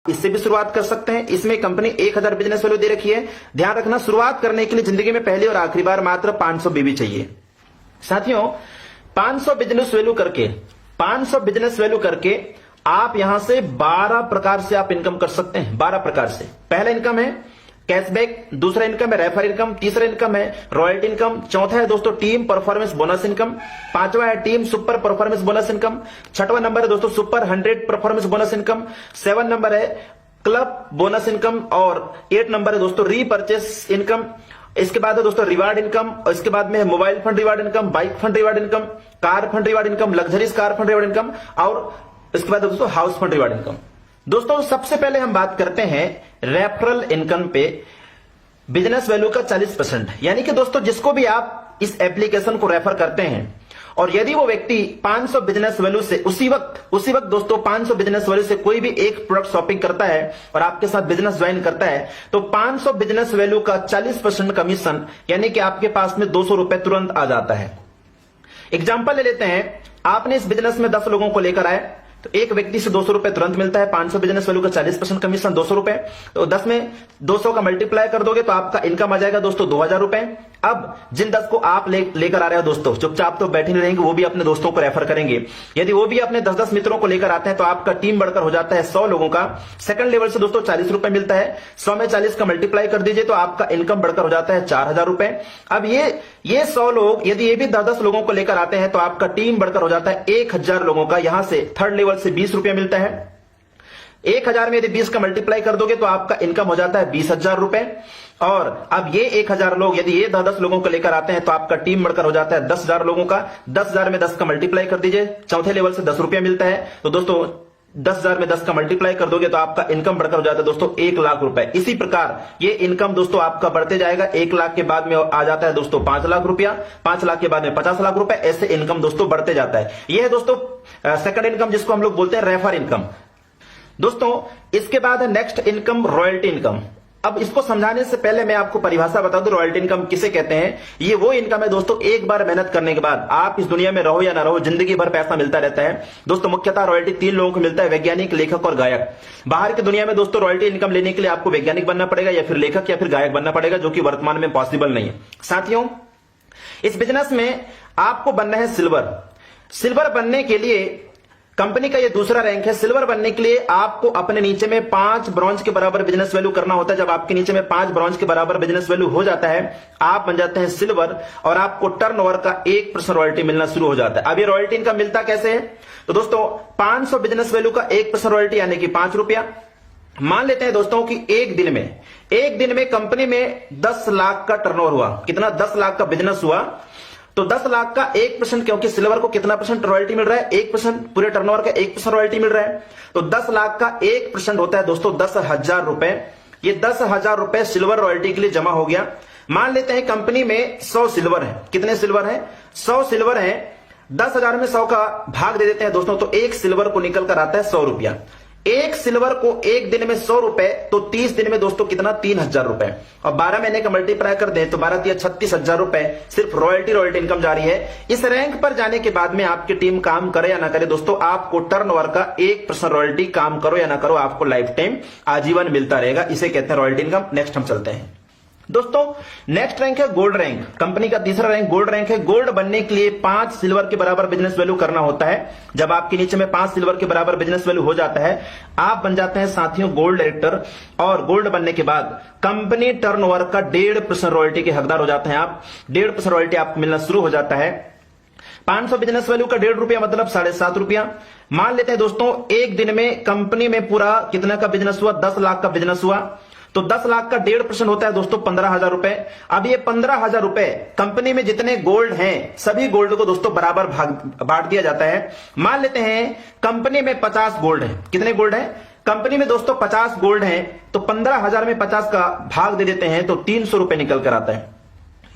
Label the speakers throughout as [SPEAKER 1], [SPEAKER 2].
[SPEAKER 1] इससे भी शुरुआत कर सकते हैं। इसमें कंपनी 1000 बिजनेस वैल्यू दे रखी है। ध्यान रखना, शुरुआत करने के लिए जिंदगी में पहली और आखिरी बार मात्र 500 बीवी चाहिए। साथियों, 500 बिजनेस वैल्यू करके आप यहां से 12 प्रकार से आप इनकम कर सकते हैं। 12 प्रकार से। पहला इनकम है कैशबैक, दूसरा इनकम है रेफर इनकम, तीसरा इनकम है रॉयल्टी इनकम, चौथा है दोस्तों टीम परफॉर्मेंस बोनस इनकम, पांचवा है team super performance bonus income, छठवां नंबर है दोस्तों super 100 performance bonus income, 7 number है क्लब बोनस इनकम और 8 नंबर है दोस्तों रीपरचेस इनकम। इसके बाद है दोस्तों रिवार्ड इनकम और इसके बाद में है mobile fund reward income, bike fund reward income, car fund reward income, luxuries car fund reward income और इसके बाद दोस्तों हाउस फंड रिवार्ड इनकम। दोस्तों सबसे पहले हम बात करते हैं रेफरल इनकम पे बिजनेस वैल्यू का 40%। यानी कि दोस्तों जिसको भी आप इस एप्लीकेशन को रेफर करते हैं और यदि वो व्यक्ति 500 बिजनेस वैल्यू से उसी वक्त दोस्तों 500 बिजनेस वैल्यू से कोई भी एक प्रोडक्ट शॉपिंग करता है और आपके साथ बिजनेस ज्वाइन करता है तो 500 बिजनेस वैल्यू का 40% कमीशन यानी कि आपके पास में 200 रुपए तुरंत आ जाता है। एग्जाम्पल ले लेते हैं, आपने इस बिजनेस में 10 लोगों को लेकर आए तो एक व्यक्ति से 200 रुपए तुरंत मिलता है। 500 बिजनेस वैल्यू का 40% कमीशन 200 रुपए, तो 10 में 200 का मल्टीप्लाई कर दोगे तो आपका इनकम आ जाएगा दोस्तों 2000 रुपए। अब जिन 10 को आप लेकर आ रहे हो दोस्तों, चुपचाप तो बैठे नहीं रहेंगे, वो भी अपने दोस्तों को रेफर करेंगे। यदि वो भी अपने 10-10 मित्रों को लेकर आते हैं तो आपका टीम बढ़कर हो जाता है 100 लोगों का। सेकंड लेवल से दोस्तों 40 रुपए मिलता है, 100 में 40 का मल्टीप्लाई कर दीजिए तो आपका इनकम बढ़कर हो जाता है 4000 रुपए। अब ये 100 लोग यदि ये भी 10-10 लोगों को लेकर आते हैं तो आपका टीम बढ़कर हो जाता है 1000 लोगों का। यहां से थर्ड लेवल से 20 रुपया मिलता है। 1000 में यदि 20 का मल्टीप्लाई कर दोगे तो आपका इनकम हो जाता है 20,000 रुपए। और अब ये 1000 लोग यदि ये 10-10 लोगों को लेकर आते हैं तो आपका टीम बढ़कर हो जाता है 10,000 लोगों का। 10,000 में 10 का मल्टीप्लाई कर दीजिए, चौथे लेवल से 10 रुपया मिलता है। तो दोस्तों 10,000 में 10 का मल्टीप्लाई कर दोगे तो आपका इनकम बढ़कर हो जाता है दोस्तों 1 लाख रुपए। इसी प्रकार ये इनकम दोस्तों आपका बढ़ते जाएगा। 1 लाख के बाद में आ जाता है दोस्तों 5 लाख रुपया, 5 लाख के बाद में 50 लाख रुपए, ऐसे इनकम दोस्तों बढ़ते जाता है। यह है दोस्तों सेकंड इनकम जिसको हम लोग बोलते हैं रेफर इनकम। दोस्तों इसके बाद है नेक्स्ट इनकम रॉयल्टी इनकम। अब इसको समझाने से पहले मैं आपको परिभाषा बता दूं रॉयल्टी इनकम किसे कहते हैं। ये वो इनकम है दोस्तों, एक बार मेहनत करने के बाद आप इस दुनिया में रहो या ना रहो जिंदगी भर पैसा मिलता रहता है। दोस्तों मुख्यतः रॉयल्टी 3 लोगों को मिलता है, वैज्ञानिक, लेखक और गायक। बाहर की दुनिया में दोस्तों रॉयल्टी इनकम लेने के लिए आपको वैज्ञानिक बनना पड़ेगा या फिर लेखक या फिर गायक बनना पड़ेगा, जो कि वर्तमान में पॉसिबल नहीं है। साथियों इस बिजनेस में आपको बनना है सिल्वर बनने के लिए कंपनी का ये दूसरा रैंक है। सिल्वर बनने के लिए आपको अपने नीचे में 5 ब्रॉन्ज के बराबर बिजनेस वैल्यू करना होता है। जब आपके नीचे में 5 ब्रॉन्ज के बराबर बिजनेस वैल्यू हो जाता है आप बन जाते हैं सिल्वर और आपको टर्नओवर का 1% रॉयल्टी मिलना शुरू हो जाता है। अब ये रॉयल्टी इनकम मिलता कैसे है? तो दोस्तों 500 बिजनेस वैल्यू का 1% रॉयल्टी यानी कि 5 रुपया। मान लेते हैं दोस्तों कि एक दिन में कंपनी में 10 लाख का टर्नओवर हुआ। कितना? 10 लाख का बिजनेस हुआ तो 10 लाख का 1%, क्योंकि सिल्वर को कितना परसेंट रॉयल्टी मिल रहा है? 1%। पूरे टर्नओवर का 1% रॉयल्टी मिल रहा है तो 10 लाख का 1% होता है दोस्तों 10,000 रुपए। ये 10,000 रुपए सिल्वर रॉयल्टी के लिए जमा हो गया। मान लेते हैं कंपनी में 100 सिल्वर है। कितने सिल्वर है? 100 सिल्वर है। 10,000 में 100 का भाग दे देते हैं दोस्तों तो एक सिल्वर को निकल कर आता है 100 रुपया। एक सिल्वर को एक दिन में 100 रुपए तो 30 दिन में दोस्तों कितना? 3,000 रुपए। और 12 महीने का मल्टीप्लाई कर दें तो 36,000 रुपए सिर्फ रॉयल्टी इनकम जा रही है। इस रैंक पर जाने के बाद में आपकी टीम काम करे या ना करे दोस्तों, आपको टर्नओवर का 1% रॉयल्टी, काम करो या ना करो, आपको लाइफ टाइम आजीवन मिलता रहेगा। इसे कहते हैं रॉयल्टी इनकम। नेक्स्ट हम चलते हैं दोस्तों, नेक्स्ट रैंक है गोल्ड रैंक। कंपनी का तीसरा रैंक गोल्ड रैंक है। गोल्ड बनने के लिए 5 सिल्वर के बराबर बिजनेस वैल्यू करना होता है। जब आपके नीचे में 5 सिल्वर के बराबर बिजनेस वैल्यू हो जाता है आप बन जाते हैं साथियों गोल्ड डायरेक्टर। और गोल्ड बनने के बाद कंपनी टर्नओवर का 1.5% रॉयल्टी के हकदार हो जाते हैं आप। 1.5% रॉयल्टी आपको मिलना शुरू हो जाता है। 500 बिजनेस वैल्यू का 1.5 रुपया मतलब 7.5 रुपया। मान लेते हैं दोस्तों एक दिन में कंपनी में पूरा कितना का बिजनेस हुआ? 10 लाख का बिजनेस हुआ तो 10 लाख का 1.5% होता है दोस्तों 15,000 रुपए। अब ये 15,000 रुपए कंपनी में जितने गोल्ड हैं सभी गोल्ड को दोस्तों बराबर बांट दिया जाता है। मान लेते हैं कंपनी में 50 गोल्ड है। कितने गोल्ड है? कंपनी में दोस्तों 50 गोल्ड है तो 15,000 में 50 का भाग दे देते हैं तो 300 रुपए निकल कर आता है।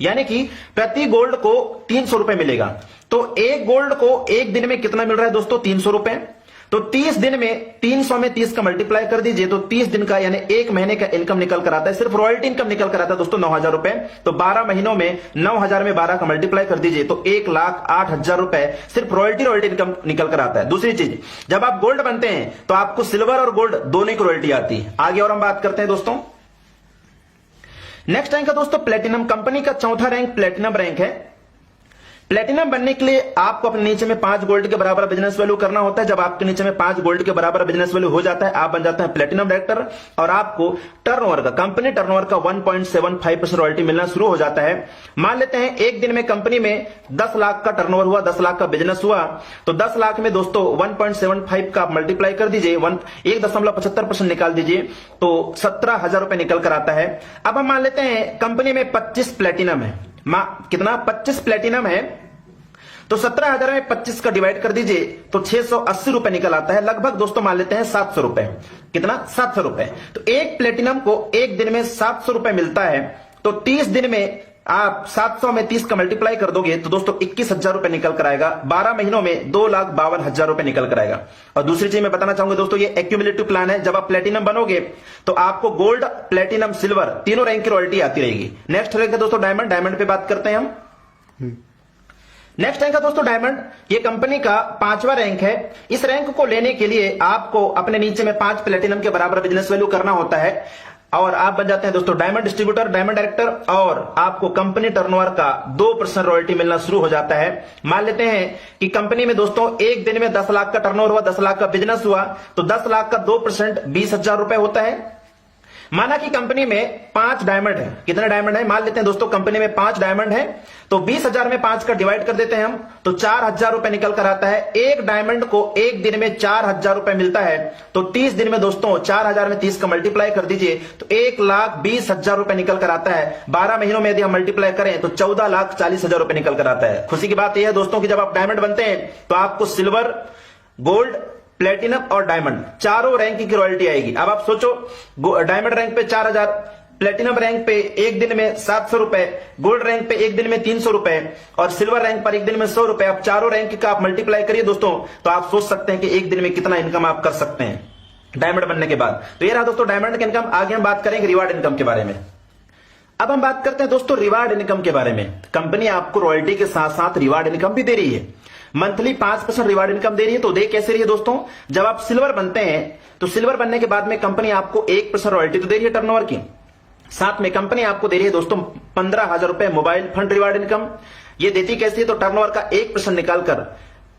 [SPEAKER 1] यानी कि प्रति गोल्ड को 300 रुपए मिलेगा। तो एक गोल्ड को एक दिन में कितना मिल रहा है दोस्तों? 300 रुपए। तो 30 दिन में 300 में 30 का मल्टीप्लाई कर दीजिए तो 30 दिन का यानी एक महीने का इनकम निकल कर आता है, सिर्फ रॉयल्टी इनकम निकल कर आता है दोस्तों 9,000 रुपए। तो 12 महीनों में 9,000 में 12 का मल्टीप्लाई कर दीजिए तो 1,08,000 रुपए सिर्फ रॉयल्टी इनकम निकल कर आता है। दूसरी चीज, जब आप गोल्ड बनते हैं तो आपको सिल्वर और गोल्ड दोनों की रॉयल्टी आती है। आगे और हम बात करते हैं दोस्तों। नेक्स्ट रैंक है दोस्तों प्लेटिनम। कंपनी का चौथा रैंक प्लेटिनम रैंक है। प्लेटिनम बनने के लिए आपको अपने नीचे में 5 गोल्ड के बराबर बिजनेस वैल्यू करना होता है। जब आपके नीचे में 5 गोल्ड के बराबर बिजनेस वैल्यू हो जाता है, आप बन जाते हैं प्लेटिनम डायरेक्टर और आपको टर्नओवर का, कंपनी टर्नओवर का 1.75% रॉयल्टी मिलना शुरू हो जाता है। मान लेते हैं एक दिन में कंपनी में 10 लाख का टर्नओवर हुआ, 10 लाख का बिजनेस हुआ, तो 10 लाख में दोस्तों 1.75 का मल्टीप्लाई कर दीजिए, 1.75% निकाल दीजिए तो 17,000 रुपए निकल कर आता है। अब हम मान लेते हैं कंपनी में 25 प्लेटिनम है। कितना? 25 प्लेटिनम है, तो 17,000 में 25 का डिवाइड कर दीजिए तो 680 रुपए निकल आता है। लगभग दोस्तों मान लेते हैं 700 रुपए। कितना? 700 रुपए। तो एक प्लेटिनम को एक दिन में 700 रुपए मिलता है, तो 30 दिन में आप 700 में 30 का मल्टीप्लाई कर दोगे तो दोस्तों 21,000 रुपए निकल कर आएगा। 12 महीनों में 2,52,000 रुपए निकल कर आएगा। और दूसरी चीज मैं बताना चाहूंगा दोस्तों, ये एक्यूमुलेटिव प्लान है। जब आप प्लेटिनम बनोगे तो आपको गोल्ड, प्लेटिनम, सिल्वर तीनों रैंक की रॉयल्टी आती रहेगी। नेक्स्ट रैंक है दोस्तों डायमंड। डायमंड पे बात करते हैं हम। नेक्स्ट रैंक है दोस्तों डायमंड। ये कंपनी का 5वां रैंक है। इस रैंक को लेने के लिए आपको अपने नीचे में 5 प्लेटिनम के बराबर बिजनेस वैल्यू करना होता है और आप बन जाते हैं दोस्तों डायमंड डिस्ट्रीब्यूटर, डायमंड डायरेक्टर, और आपको कंपनी टर्नओवर का 2% रॉयल्टी मिलना शुरू हो जाता है। मान लेते हैं कि कंपनी में दोस्तों एक दिन में 10 लाख का टर्नओवर हुआ, 10 लाख का बिजनेस हुआ, तो 10 लाख का 2% 20,000 रुपए होता है। माना कि कंपनी में 5 डायमंड है। कितने डायमंड है? मान लेते हैं दोस्तों कंपनी में 5 डायमंड है, तो 20,000 में 5 का डिवाइड कर देते हैं हम तो 4,000 रुपए निकल कर आता है। एक डायमंड को एक दिन में 4,000 रुपए मिलता है, तो 30 दिन में दोस्तों 4,000 में 30 का मल्टीप्लाई कर दीजिए तो 1,20,000 रुपए निकल कर आता है। 12 महीनों में यदि हम मल्टीप्लाई करें तो 14,40,000 रुपए निकल कर आता है। खुशी की बात यह है दोस्तों कि जब आप डायमंड बनते हैं तो आपको सिल्वर, गोल्ड, प्लेटिनम और डायमंड चारों रैंक की रॉयल्टी आएगी। अब आप सोचो, डायमंड रैंक पे 4,000, प्लेटिनम रैंक पे एक दिन में 700 रुपए, गोल्ड रैंक पे एक दिन में 300 रुपए और सिल्वर रैंक पर एक दिन में 100 रुपए। आप चारों रैंक का आप मल्टीप्लाई करिए दोस्तों तो आप सोच सकते हैं कि एक दिन में कितना इनकम आप कर सकते हैं डायमंड बनने के बाद। तो ये रहा दोस्तों डायमंड का इनकम। आगे हम बात करेंगे रिवार्ड इनकम के बारे में। अब हम बात करते हैं दोस्तों रिवार्ड इनकम के बारे में। कंपनी आपको रॉयल्टी के साथ साथ रिवार्ड इनकम भी दे रही है। मंथली 5% रिवार्ड इनकम दे रही है। तो दे कैसे रही है दोस्तों? जब आप सिल्वर बनते हैं तो सिल्वर बनने के बाद में कंपनी आपको 1% रॉयल्टी तो दे रही है टर्नओवर की, साथ में कंपनी आपको दे रही है दोस्तों 15,000 रुपए मोबाइल फंड रिवार्ड इनकम। ये देती कैसे है? तो टर्नओवर का 1% निकालकर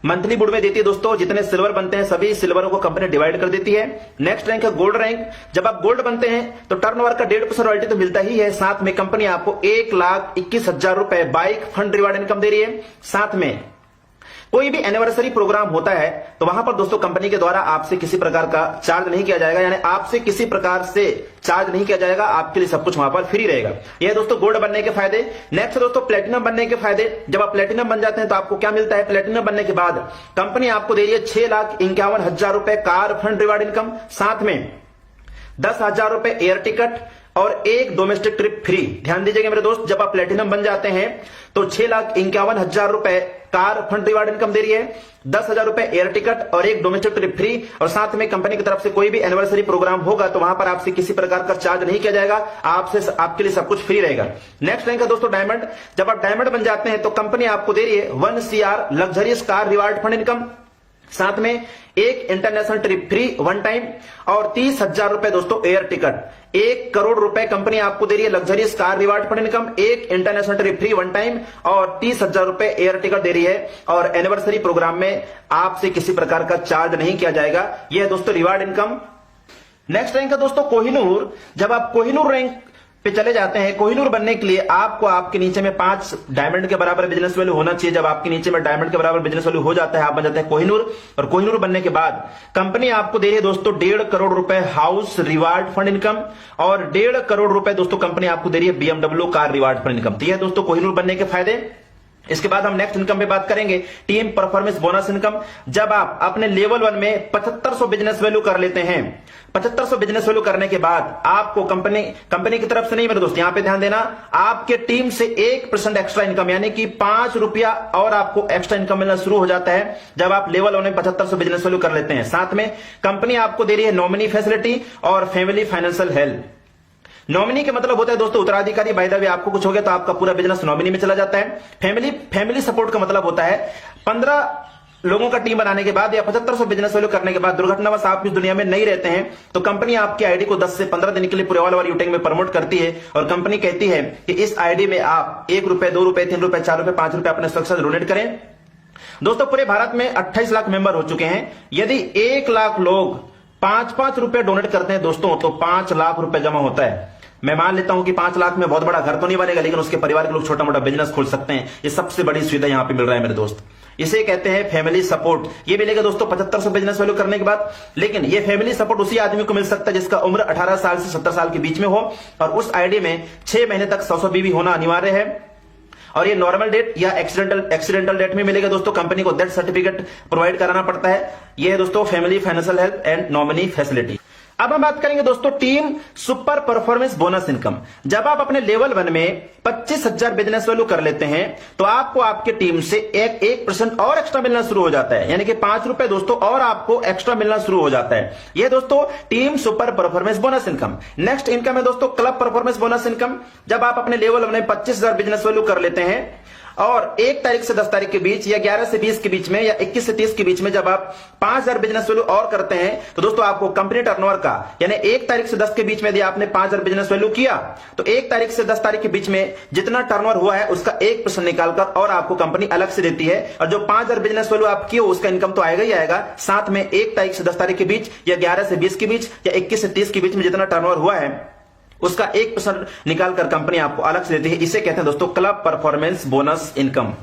[SPEAKER 1] मंथली बुड में देती है दोस्तों। जितने सिल्वर बनते हैं सभी सिल्वरों को कंपनी डिवाइड कर देती है। नेक्स्ट रैंक है गोल्ड रैंक। जब आप गोल्ड बनते हैं तो टर्नओवर का 1.5% रॉयल्टी तो मिलता ही है, साथ में कंपनी आपको 1,21,000 रुपए बाइक फंड रिवार्ड इनकम दे रही है। साथ में कोई भी एनिवर्सरी प्रोग्राम होता है तो वहां पर दोस्तों कंपनी के द्वारा आपसे किसी प्रकार का चार्ज नहीं किया जाएगा, यानी आपसे किसी प्रकार से चार्ज नहीं किया जाएगा। आपके लिए सब कुछ वहां पर फ्री रहेगा। यह दोस्तों गोल्ड बनने के फायदे। नेक्स्ट दोस्तों प्लेटिनम बनने के फायदे। जब आप प्लेटिनम बन जाते हैं तो आपको क्या मिलता है? प्लेटिनम बनने के बाद कंपनी आपको दे रही है 6,51,000 रुपए कार फंड रिवार्ड इनकम, साथ में 10,000 रुपए एयर टिकट और एक डोमेस्टिक ट्रिप फ्री। ध्यान दीजिएगा मेरे दोस्त, जब आप प्लेटिनम बन जाते हैं तो 6,51,000 रुपए कार फंड रिवार्ड इनकम दे रही है, 10,000 रुपए एयर टिकट और एक डोमेस्टिक ट्रिप फ्री, और साथ में कंपनी की तरफ से कोई भी एनिवर्सरी प्रोग्राम होगा तो वहां पर आपसे किसी प्रकार का चार्ज नहीं किया जाएगा, आपके लिए सब कुछ फ्री रहेगा। नेक्स्ट रैंक है दोस्तों डायमंड। जब आप डायमंड बन जाते हैं तो कंपनी आपको दे रही है 1 CR luxurious car reward fund income, साथ में एक international trip free one time और 30,000 रुपए दोस्तों एयर टिकट। 1 करोड़ रुपए कंपनी आपको दे रही है luxurious car reward fund income, एक international trip free one time और 30,000 रुपए एयर टिकट दे रही है। और एनिवर्सरी प्रोग्राम में आपसे किसी प्रकार का चार्ज नहीं किया जाएगा। यह है दोस्तों रिवार्ड इनकम। नेक्स्ट रैंक है दोस्तों कोहिनूर। जब आप कोहिनूर रैंक पे चले जाते हैं, कोहिनूर बनने के लिए आपको आपके नीचे में 5 डायमंड के बराबर बिजनेस वैल्यू होना चाहिए। जब आपके नीचे में डायमंड के बराबर बिजनेस वैल्यू हो जाता है आप बन जाते हैं कोहिनूर। और कोहिनूर बनने के बाद कंपनी आपको दे रही है दोस्तों 1.5 करोड़ रुपए हाउस रिवार्ड फंड इनकम और 1.5 करोड़ रुपए दोस्तों कंपनी आपको दे रही है BMW car reward fund income. तो यह दोस्तों कोहिनूर बनने के फायदे। इसके बाद हम नेक्स्ट इनकम पे बात करेंगे, टीम परफॉर्मेंस बोनस इनकम। जब आप अपने लेवल 1 में 7500 बिजनेस वैल्यू कर लेते हैं, 7500 बिजनेस वैल्यू करने के बाद आपको कंपनी की तरफ से नहीं मेरे दोस्त, यहां पे ध्यान देना, आपके टीम से 1% एक्स्ट्रा इनकम यानी कि 5 रुपया और आपको एक्स्ट्रा इनकम मिलना शुरू हो जाता है जब आप लेवल 1 में 7500 बिजनेस वैल्यू कर लेते हैं। साथ में कंपनी आपको दे रही है नॉमिनी फैसिलिटी और फैमिली फाइनेंशियल हेल्प। नॉमिनी के मतलब होता है दोस्तों उत्तराधिकारी, बाय द वे आपको कुछ हो गया तो आपका पूरा बिजनेस नॉमिनी में चला जाता है। फैमिली सपोर्ट का मतलब होता है 15 लोगों का टीम बनाने के बाद या 7500 बिजनेस वैल्यू करने के बाद दुर्घटनावश आप इस दुनिया में नहीं रहते हैं तो कंपनी आपकी आईडी को 10 से 15 दिन के लिए पूरे ऑल ओवर यूटेक में प्रमोट करती है और कंपनी कहती है कि इस आईडी में आप 1 रुपए, 2 रुपए, 3 रुपए, 4 रुपए, 5 रुपए अपने सुरक्षा से डोनेट करें। दोस्तों पूरे भारत में 28 लाख मेंबर हो चुके हैं। यदि 1 लाख लोग 5-5 रुपए डोनेट करते हैं दोस्तों तो 5 लाख रुपए जमा होता है। मैं मान लेता हूं कि 5 लाख में बहुत बड़ा घर तो नहीं बनेगा, लेकिन उसके परिवार के लोग छोटा मोटा बिजनेस खोल सकते हैं। ये सबसे बड़ी सुविधा यहां पे मिल रहा है मेरे दोस्त। इसे कहते हैं फैमिली सपोर्ट। ये मिलेगा दोस्तों 7500 बिजनेस वैल्यू करने के बाद। लेकिन ये फैमिली सपोर्ट उसी आदमी को मिल सकता है जिसका उम्र 18 साल से 70 साल के बीच में हो और उस आईडी में 6 महीने तक 100 बीवी होना अनिवार्य है। और ये नॉर्मल डेट या एक्सीडेंटल डेट में मिलेगा दोस्तों। कंपनी को डेथ सर्टिफिकेट प्रोवाइड कराना पड़ता है। ये है दोस्तों family financial help and nominee facility. अब हम बात करेंगे दोस्तों team super performance bonus income. जब आप अपने लेवल 1 में 25,000 बिजनेस वैल्यू कर लेते हैं तो आपको आपके टीम से 1% और एक्स्ट्रा मिलना शुरू हो जाता है, यानी कि 5 रुपए दोस्तों और आपको एक्स्ट्रा मिलना शुरू हो जाता है। यह दोस्तों team super performance bonus income. Next income है दोस्तों क्लब परफॉर्मेंस बोनस इनकम। जब आप अपने लेवल 1 में 25,000 बिजनेस वैल्यू कर लेते हैं और 1 तारीख से 10 तारीख के बीच या 11 से 20 के बीच में या 21 से 30 के बीच में जब आप 5,000 बिजनेस वैल्यू और करते हैं तो दोस्तों आपको कंपनी टर्नओवर का यानी 1 तारीख से 10 के बीच में यदि आपने 5,000 बिजनेस वैल्यू किया तो 1 तारीख से 10 तारीख के बीच में जितना टर्नओवर हुआ है उसका 1% निकालकर और आपको कंपनी अलग से देती है। और जो 5,000 बिजनेस वैल्यू आप किए उसका इनकम तो आएगा ही आएगा, साथ में 1 तारीख से 10 तारीख के बीच या 11 से 20 के बीच या 21 से 30 के बीच में जितना टर्नओवर हुआ है उसका 1% निकालकर कंपनी आपको अलग से देती है। इसे कहते हैं दोस्तों क्लब परफॉर्मेंस बोनस इनकम।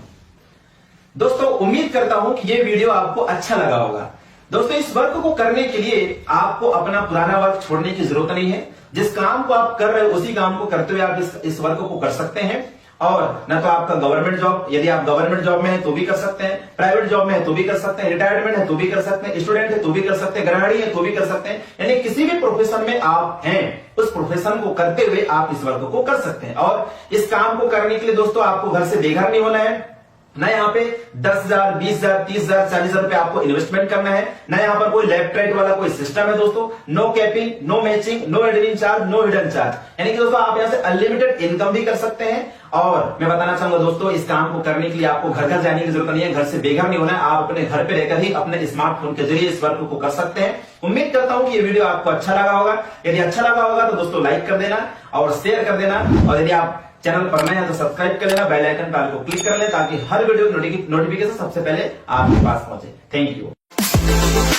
[SPEAKER 1] दोस्तों उम्मीद करता हूं कि ये वीडियो आपको अच्छा लगा होगा। दोस्तों इस वर्क को करने के लिए आपको अपना पुराना वर्क छोड़ने की जरूरत नहीं है। जिस काम को आप कर रहे हो उसी काम को करते हुए आप इस वर्क को कर सकते हैं। और न तो आपका गवर्नमेंट जॉब, यदि आप गवर्नमेंट जॉब में है तो भी कर सकते हैं, प्राइवेट जॉब में है तो भी कर सकते हैं, रिटायरमेंट है तो भी कर सकते हैं, स्टूडेंट है तो भी कर सकते हैं, गृहिणी है तो भी कर सकते हैं, यानी किसी भी प्रोफेशन में आप हैं उस प्रोफेशन को करते हुए आप इस वर्क को कर सकते हैं। और इस काम को करने के लिए दोस्तों आपको घर से बेघर नहीं होना है, ना यहाँ पे 10,000, 20,000, 30,000, 40,000 रुपए आपको इन्वेस्टमेंट करना है, ना यहाँ पर कोई लेफ्ट राइट वाला कोई सिस्टम है दोस्तों। No capping, no matching, no admin charge, no hidden charge, यानी कि दोस्तों आप यहाँ से अनलिमिटेड इनकम भी कर सकते हैं। और मैं बताना चाहूंगा दोस्तों इस काम को करने के लिए आपको घर घर जाने की जरूरत नहीं है, घर से बेघर नहीं होना है। आप अपने घर पे रहकर ही अपने स्मार्टफोन के जरिए इस वर्क को कर सकते हैं। उम्मीद करता हूं कि ये वीडियो आपको अच्छा लगा होगा। यदि अच्छा लगा होगा तो दोस्तों लाइक कर देना और शेयर कर देना, और यदि आप चैनल पर नए हैं तो सब्सक्राइब कर लेना, बेल आइकन पर को क्लिक कर लें ताकि हर वीडियो की नोटिफिकेशन सबसे पहले आपके पास पहुंचे। Thank you.